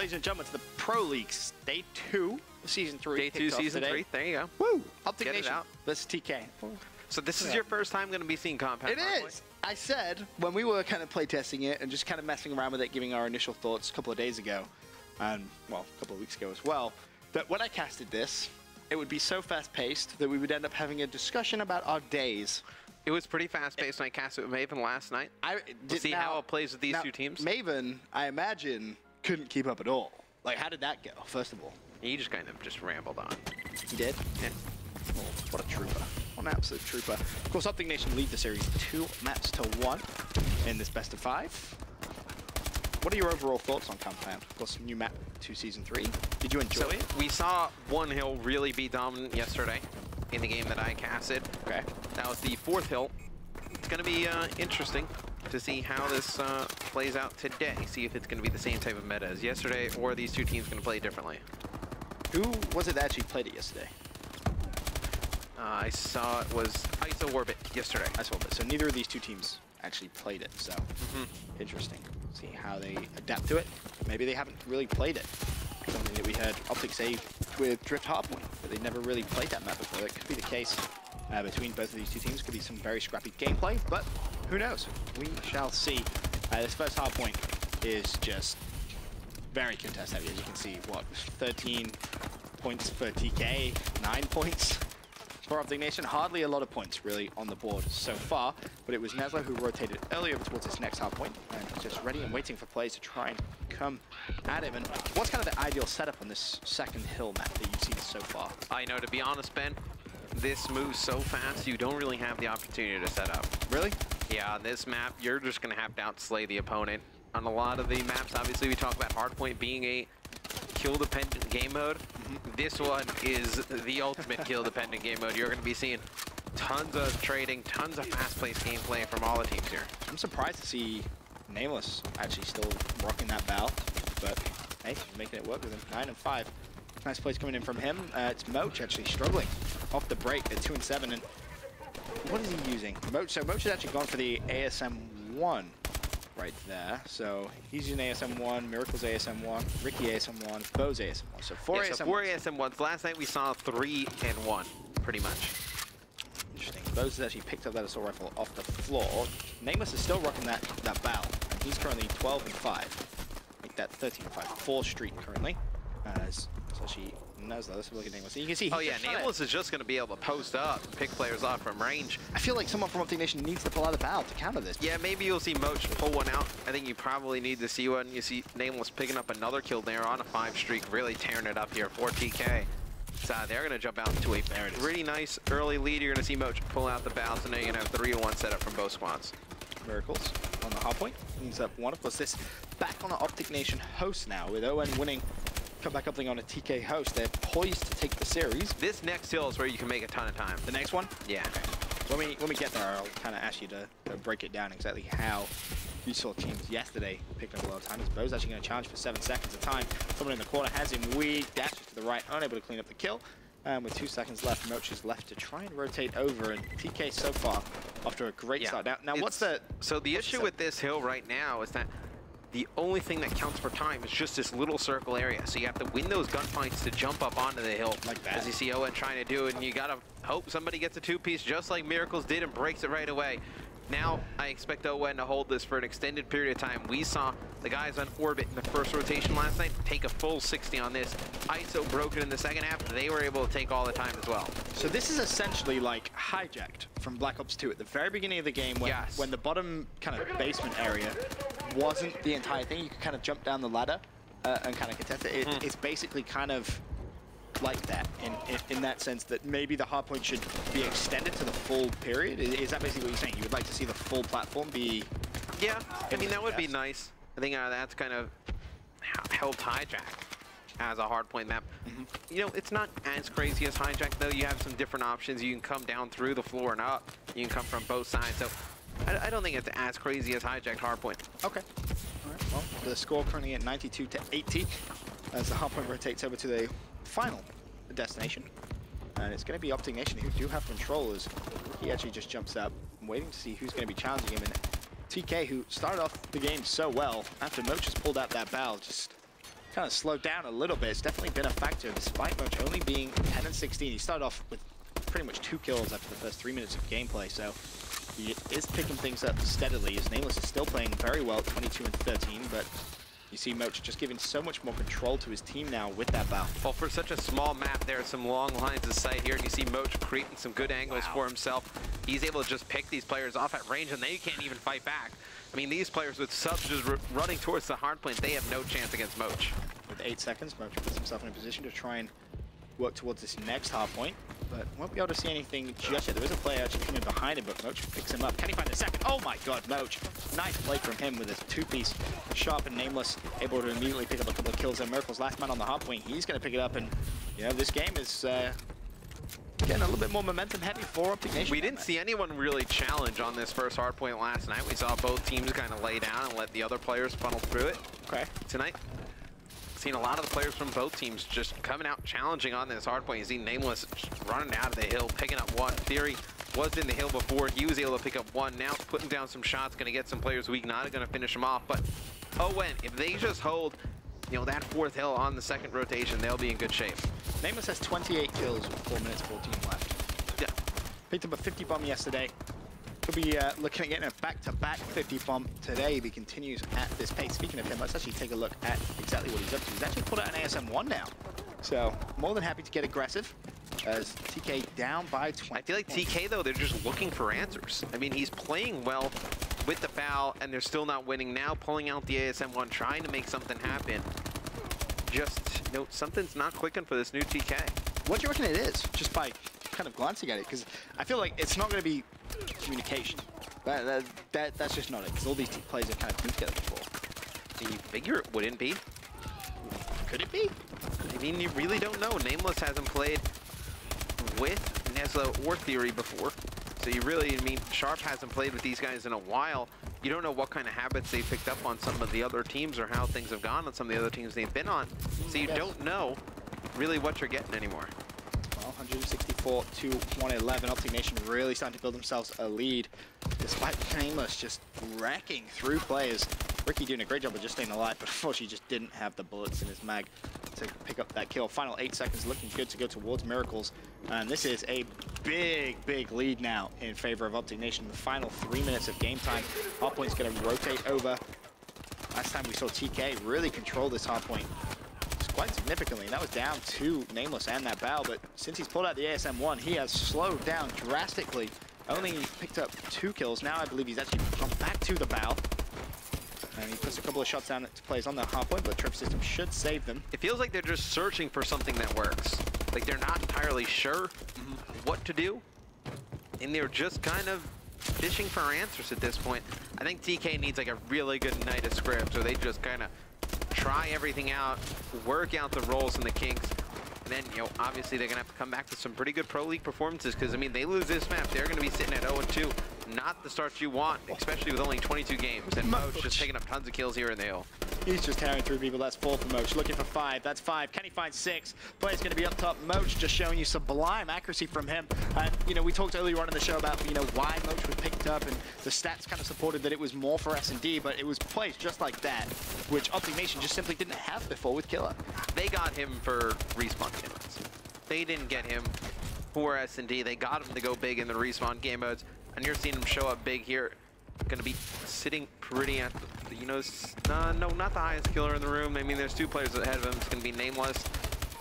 Ladies and gentlemen, to the Pro Leagues, Day 2, Season 3. Day 2, Season 3. There you go. Woo! Optic Get Nation it out. versus TK. So this is your first time going to be seeing Compound. It is! I said, when we were kind of playtesting it and just kind of messing around with it, giving our initial thoughts a couple of days ago, and, well, a couple of weeks ago as well, that when I casted this, it would be so fast-paced that we would end up having a discussion about our days. It was pretty fast-paced when I cast it with Maven last night. We'll see how it plays with these two teams. Maven, I imagine, couldn't keep up at all. Like, how did that go, first of all? He just kind of just rambled on. He did? Yeah. Oh, what a trooper. What an absolute trooper. Of course, Optic Nation lead the series 2 maps to 1 in this best of 5. What are your overall thoughts on Compound? Of course, new map to Season 3. Did you enjoy it? We saw One Hill really be dominant yesterday in the game that I casted. Okay. That was the 4th hill. It's going to be interesting to see how this plays out today. See if it's going to be the same type of meta as yesterday, or are these two teams going to play differently. Who was it that actually played it yesterday? I saw it was ISO Orbit yesterday. ISO Orbit. So neither of these two teams actually played it. So interesting. See how they adapt to it. Maybe they haven't really played it. Something that we heard Optic say with Drift Hardpoint, but they never really played that map before. That could be the case between both of these two teams. Could be some very scrappy gameplay, but who knows? We shall see. This first Hardpoint is just very contest heavy. As you can see, what, 13 points for TK, 9 points for Optic Nation. Hardly a lot of points really on the board so far, but it was Neslo who rotated early over towards this next Hardpoint and just ready and waiting for players to try and come at him. And what's kind of the ideal setup on this second hill map that you've seen so far? I know, to be honest, Ben, this moves so fast you don't really have the opportunity to set up. Really? Yeah, on this map, you're just going to have to outslay the opponent. On a lot of the maps, obviously, we talk about Hardpoint being a kill-dependent game mode. This one is the ultimate kill-dependent game mode. You're going to be seeing tons of trading, tons of fast-paced gameplay from all the teams here. I'm surprised to see Nameless actually still rocking that bow, but hey, he's making it work with him. 9 and 5. Nice plays coming in from him. It's Moach actually struggling off the break at 2 and 7. And what is he using? Moach. So Moach has actually gone for the ASM-1 right there. So he's using ASM-1, Miracle's ASM-1, Ricky ASM-1, Bo's ASM-1. So 4 ASM-1s. So 4 ASM-1s. Last night we saw 3 and 1, pretty much. Interesting. Bo's has actually picked up that assault rifle off the floor. Nameless is still rocking that bow. And he's currently 12 and 5. Make that 13 and 5. 4 streak currently. So she knows that. Let's have a look at Nameless. You can see. Oh yeah, Nameless is just going to be able to post up, pick players off from range. I feel like someone from Optic Nation needs to pull out a bow to counter this. Yeah, maybe you'll see Moach pull one out. I think you probably need to see one. You see Nameless picking up another kill there on a 5 streak, really tearing it up here for TK. So they're going to jump out into a pretty nice early lead. You're going to see Moach pull out the bow, so now you're going to have 3-1 set up from both squads. Miracles on the Hardpoint. Cleans up one. Of course, this back on the Optic Nation host now with ON winning. Come back up on a TK host. They're poised to take the series. This next hill is where you can make a ton of time. The next one? Yeah. Okay. When we get there, I'll kind of ask you to break it down exactly how you saw teams yesterday picking up a lot of time. Bo's actually going to challenge for 7 seconds of time. Someone in the corner has him weak, dashes to the right, unable to clean up the kill. And with 2 seconds left, Moach is left to try and rotate over. And TK so far, after a great start. Now what's the... So the issue with this hill right now is that the only thing that counts for time is just this little circle area. So you have to win those gunfights to jump up onto the hill. Like that. As you see Owen trying to do it, and you gotta hope somebody gets a 2-piece just like Miracles did and breaks it right away. Now, I expect Owen to hold this for an extended period of time. We saw the guys on Orbit in the first rotation last night take a full 60 on this. ISO broke it in the second half. They were able to take all the time as well. So this is essentially like hijacked from Black Ops 2 at the very beginning of the game when the bottom kind of basement area wasn't the entire thing. You could kind of jump down the ladder and kind of contest it. It's basically kind of like that in that sense that maybe the hardpoint should be extended to the full period. Is that basically what you're saying? You would like to see the full platform be... Yeah, I mean, that would be nice. I think that's kind of helped Hijack as a hardpoint map. You know, it's not as crazy as Hijack, though. You have some different options. You can come down through the floor and up. You can come from both sides. So I don't think it's as crazy as Hijack hardpoint. Okay. All right. Well, the score currently at 92 to 80 as the hardpoint rotates over to the final destination. And it's going to be Optic Nation who do have control as he actually just jumps up, waiting to see who's going to be challenging him. And TK, who started off the game so well, after Moach has pulled out that bow, just kind of slowed down a little bit. It's definitely been a factor, despite Moch only being 10 and 16. He started off with pretty much 2 kills after the first 3 minutes of gameplay, so he is picking things up steadily. His Nameless is still playing very well at 22 and 13, but you see Moch just giving so much more control to his team now with that bow. Well, for such a small map, there are some long lines of sight here, and you see Moch creating some good angles for himself. He's able to just pick these players off at range, and they can't even fight back. I mean, these players with subs just running towards the hard point, they have no chance against Moch. With 8 seconds, Moch puts himself in a position to try and work towards this next hard point, but won't be able to see anything just yet. There is a player actually coming behind him, but Moch picks him up. Can he find a second? Oh my god, Moch! Nice play from him with his 2-piece, Sharp and Nameless, able to immediately pick up a couple of kills. And Miracle's last man on the hard point, he's going to pick it up, and you know, this game is getting a little bit more momentum heavy for Optic Nation. We didn't see anyone really challenge on this first hard point last night. We saw both teams kind of lay down and let the other players funnel through it. Okay. Tonight, seen a lot of the players from both teams just coming out challenging on this hard point. You see Nameless running out of the hill, picking up one. Theory was in the hill before. He was able to pick up one. Now putting down some shots, going to get some players weak. Not going to finish them off. But Owen, if they just hold, you know, that 4th hill on the 2nd rotation, they'll be in good shape. Nameless has 28 kills with 4 minutes 14 left. Yeah. Picked up a 50 bomb yesterday. Could be looking at getting a back-to-back 50 bomb today if he continues at this pace. Speaking of him, let's actually take a look at exactly what he's up to. He's actually pulled out an ASM-1 now. So, more than happy to get aggressive as TK down by 20. I feel like TK, though, they're just looking for answers. I mean, he's playing well with the foul, and they're still not winning. Now pulling out the ASM-1, trying to make something happen. Just, you know, something's not clicking for this new TK. What do you reckon it is? Just by kind of glancing at it, because I feel like it's not going to be communication. That's just not it, because all these players have kind of been together before. You figure it wouldn't be. Could it be? I mean, you really don't know. Nameless hasn't played with Neslo or Theory before. So you really, I mean, Sharp hasn't played with these guys in a while. You don't know what kind of habits they picked up on some of the other teams or how things have gone on some of the other teams they've been on. So you don't know really what you're getting anymore. Well, 164 to 111. Optic Nation really starting to build themselves a lead, despite Nameless just wrecking through players. Ricky doing a great job of just staying alive, but unfortunately just didn't have the bullets in his mag to pick up that kill. Final 8 seconds looking good to go towards Miracles. And this is a big lead now in favor of Optic Nation. The final 3 minutes of game time. Hardpoint's going to rotate over. Last time we saw TK really control this hardpoint quite significantly, and that was down to Nameless and that bow, but since he's pulled out the ASM-1, he has slowed down drastically. Only picked up 2 kills. Now I believe he's actually jumped back to the bow. And he puts a couple of shots down to players on the hardpoint, but the trip system should save them. It feels like they're just searching for something that works. Like they're not entirely sure what to do, and they're just kind of fishing for answers at this point. I think TK needs like a really good night of scripts, where they just kind of try everything out, work out the roles and the kinks, and then, you know, obviously they're gonna have to come back with some pretty good Pro League performances, because I mean, they lose this map, they're gonna be sitting at 0-2. Not the start you want, especially with only 22 games. And Moch just picking up tons of kills here in the hill. He's just tearing through people. That's 4 for Moch. Looking for 5. That's 5. Can he find 6? Player's going to be up top. Moch just showing you sublime accuracy from him. And, you know, we talked earlier on in the show about, you know, why Moch was picked up, and the stats kind of supported that it was more for S&D, but it was plays just like that, which Optic Nation just simply didn't have before with Killer. They got him for respawn game modes. They didn't get him for S&D. They got him to go big in the respawn game modes. And you're seeing him show up big here. Gonna be sitting pretty at, you know, no, not the highest killer in the room. I mean, there's 2 players ahead of him. It's gonna be Nameless,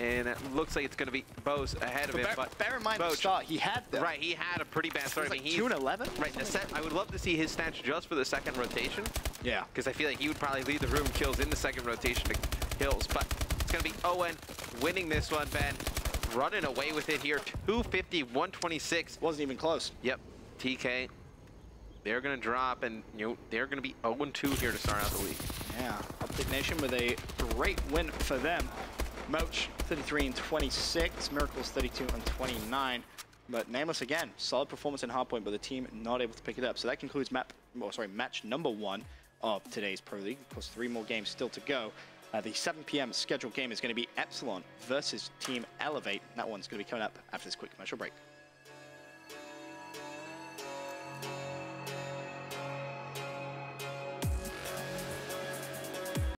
and it looks like it's gonna be Bose ahead of him. But bear in mind the start, he had them. Right, he had a pretty bad start. Like 2 and 11. Right, the set. I would love to see his stats just for the 2nd rotation. Yeah. Because I feel like he would probably lead the room kills in the 2nd rotation to kills. But it's gonna be Owen winning this one, Ben. Running away with it here. 250, 126. Wasn't even close. Yep. TK, they're going to drop, and you know they're going to be 0-2 here to start out the week. Yeah, Optic Nation with a great win for them. Moch 33 and 26, Miracles 32 and 29. But Nameless again, solid performance in hardpoint, but the team not able to pick it up. So that concludes match number 1 of today's Pro League. Of course, 3 more games still to go. The 7 p.m. scheduled game is going to be Epsilon versus Team Elevate. That one's going to be coming up after this quick commercial break.